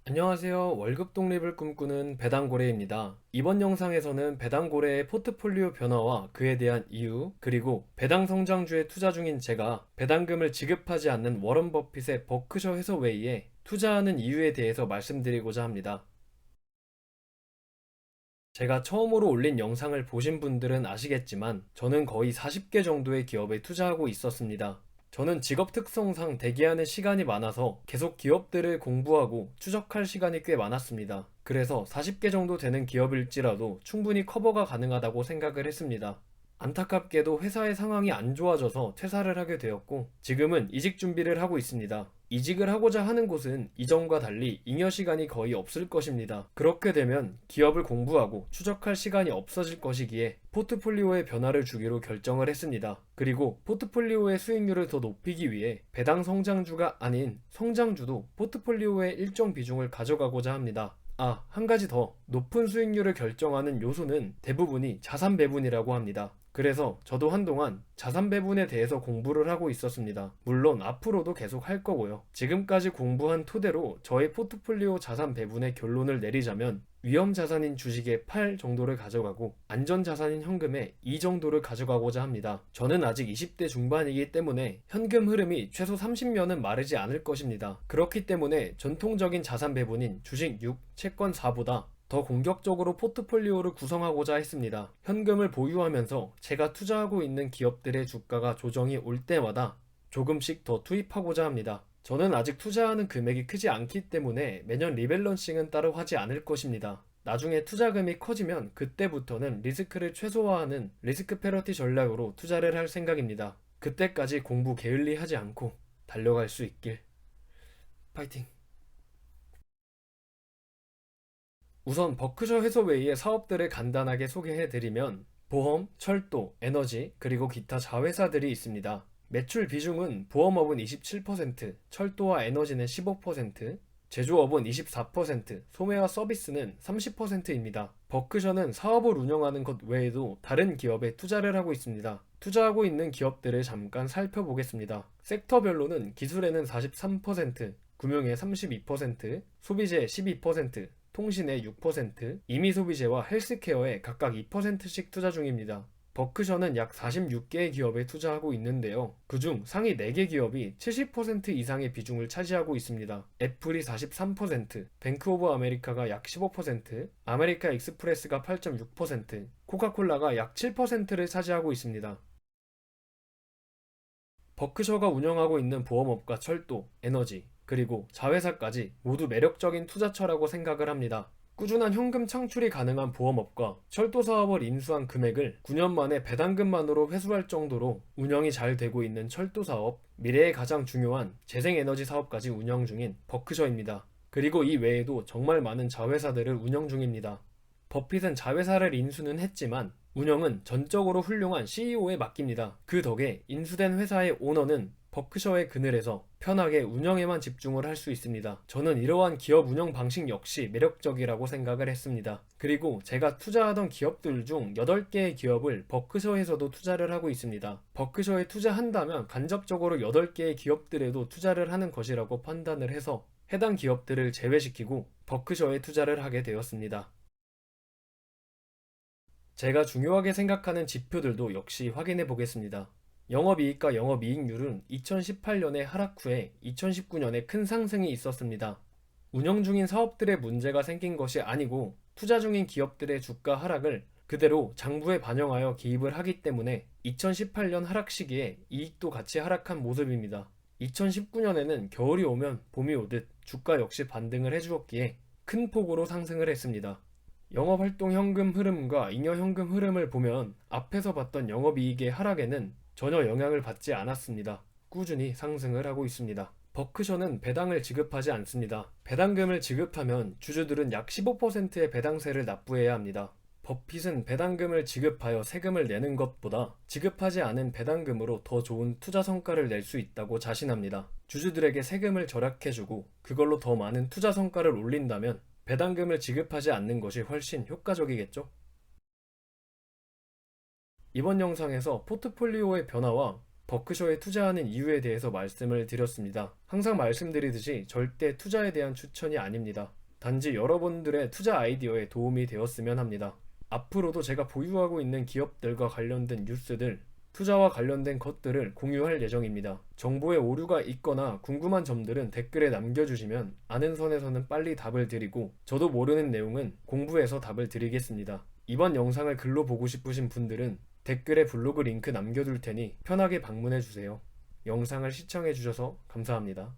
안녕하세요. 월급 독립을 꿈꾸는 배당고래입니다. 이번 영상에서는 배당고래의 포트폴리오 변화와 그에 대한 이유, 그리고 배당 성장주에 투자 중인 제가 배당금을 지급하지 않는 워런 버핏의 버크셔 해서웨이에 투자하는 이유에 대해서 말씀드리고자 합니다. 제가 처음으로 올린 영상을 보신 분들은 아시겠지만 저는 거의 40개 정도의 기업에 투자하고 있었습니다. 저는 직업 특성상 대기하는 시간이 많아서 계속 기업들을 공부하고 추적할 시간이 꽤 많았습니다. 그래서 40개 정도 되는 기업일지라도 충분히 커버가 가능하다고 생각을 했습니다. 안타깝게도 회사의 상황이 안 좋아져서 퇴사를 하게 되었고 지금은 이직 준비를 하고 있습니다. 이직을 하고자 하는 곳은 이전과 달리 잉여 시간이 거의 없을 것입니다. 그렇게 되면 기업을 공부하고 추적할 시간이 없어질 것이기에 포트폴리오에 변화를 주기로 결정을 했습니다. 그리고 포트폴리오의 수익률을 더 높이기 위해 배당 성장주가 아닌 성장주도 포트폴리오의 일정 비중을 가져가고자 합니다. 한 가지 더. 높은 수익률을 결정하는 요소는 대부분이 자산 배분이라고 합니다. 그래서 저도 한동안 자산 배분에 대해서 공부를 하고 있었습니다. 물론 앞으로도 계속 할 거고요. 지금까지 공부한 토대로 저의 포트폴리오 자산 배분의 결론을 내리자면 위험 자산인 주식의 8 정도를 가져가고 안전 자산인 현금의 2 정도를 가져가고자 합니다. 저는 아직 20대 중반이기 때문에 현금 흐름이 최소 30년은 마르지 않을 것입니다. 그렇기 때문에 전통적인 자산 배분인 주식 6, 채권 4보다 더 공격적으로 포트폴리오를 구성하고자 했습니다. 현금을 보유하면서 제가 투자하고 있는 기업들의 주가가 조정이 올 때마다 조금씩 더 투입하고자 합니다. 저는 아직 투자하는 금액이 크지 않기 때문에 매년 리밸런싱은 따로 하지 않을 것입니다. 나중에 투자금이 커지면 그때부터는 리스크를 최소화하는 리스크 패러티 전략으로 투자를 할 생각입니다. 그때까지 공부 게을리 하지 않고 달려갈 수 있길. 파이팅! 우선 버크셔 해서웨이의 사업들을 간단하게 소개해드리면 보험, 철도, 에너지, 그리고 기타 자회사들이 있습니다. 매출 비중은 보험업은 27%, 철도와 에너지는 15%, 제조업은 24%, 소매와 서비스는 30%입니다. 버크셔는 사업을 운영하는 것 외에도 다른 기업에 투자를 하고 있습니다. 투자하고 있는 기업들을 잠깐 살펴보겠습니다. 섹터별로는 기술에는 43%, 금융에 32%, 소비재에 12%, 통신에 6%, 임의소비재와 헬스케어에 각각 2%씩 투자 중입니다. 버크셔는 약 46개의 기업에 투자하고 있는데요. 그중 상위 4개 기업이 70% 이상의 비중을 차지하고 있습니다. 애플이 43%, 뱅크 오브 아메리카가 약 15%, 아메리카 익스프레스가 8.6%, 코카콜라가 약 7%를 차지하고 있습니다. 버크셔가 운영하고 있는 보험업과 철도, 에너지, 그리고 자회사까지 모두 매력적인 투자처라고 생각을 합니다. 꾸준한 현금 창출이 가능한 보험업과 철도 사업을 인수한 금액을 9년 만에 배당금만으로 회수할 정도로 운영이 잘 되고 있는 철도 사업, 미래의 가장 중요한 재생에너지 사업까지 운영 중인 버크셔입니다. 그리고 이 외에도 정말 많은 자회사들을 운영 중입니다. 버핏은 자회사를 인수는 했지만 운영은 전적으로 훌륭한 CEO에 맡깁니다. 그 덕에 인수된 회사의 오너는 버크셔의 그늘에서 편하게 운영에만 집중을 할 수 있습니다. 저는 이러한 기업 운영 방식 역시 매력적이라고 생각을 했습니다. 그리고 제가 투자하던 기업들 중 8개의 기업을 버크셔에서도 투자를 하고 있습니다. 버크셔에 투자한다면 간접적으로 8개의 기업들에도 투자를 하는 것이라고 판단을 해서 해당 기업들을 제외시키고 버크셔에 투자를 하게 되었습니다. 제가 중요하게 생각하는 지표들도 역시 확인해 보겠습니다. 영업이익과 영업이익률은 2018년에 하락 후에 2019년에 큰 상승이 있었습니다. 운영 중인 사업들의 문제가 생긴 것이 아니고 투자 중인 기업들의 주가 하락을 그대로 장부에 반영하여 기입을 하기 때문에 2018년 하락 시기에 이익도 같이 하락한 모습입니다. 2019년에는 겨울이 오면 봄이 오듯 주가 역시 반등을 해주었기에 큰 폭으로 상승을 했습니다. 영업활동 현금 흐름과 잉여 현금 흐름을 보면 앞에서 봤던 영업이익의 하락에는 전혀 영향을 받지 않았습니다. 꾸준히 상승을 하고 있습니다. 버크셔는 배당을 지급하지 않습니다. 배당금을 지급하면 주주들은 약 15%의 배당세를 납부해야 합니다. 버핏은 배당금을 지급하여 세금을 내는 것보다 지급하지 않은 배당금으로 더 좋은 투자 성과를 낼 수 있다고 자신합니다. 주주들에게 세금을 절약해주고 그걸로 더 많은 투자 성과를 올린다면 배당금을 지급하지 않는 것이 훨씬 효과적이겠죠? 이번 영상에서 포트폴리오의 변화와 버크셔에 투자하는 이유에 대해서 말씀을 드렸습니다. 항상 말씀드리듯이 절대 투자에 대한 추천이 아닙니다. 단지 여러분들의 투자 아이디어에 도움이 되었으면 합니다. 앞으로도 제가 보유하고 있는 기업들과 관련된 뉴스들, 투자와 관련된 것들을 공유할 예정입니다. 정보에 오류가 있거나 궁금한 점들은 댓글에 남겨주시면 아는 선에서는 빨리 답을 드리고, 저도 모르는 내용은 공부해서 답을 드리겠습니다. 이번 영상을 글로 보고 싶으신 분들은 댓글에 블로그 링크 남겨둘 테니 편하게 방문해주세요. 영상을 시청해주셔서 감사합니다.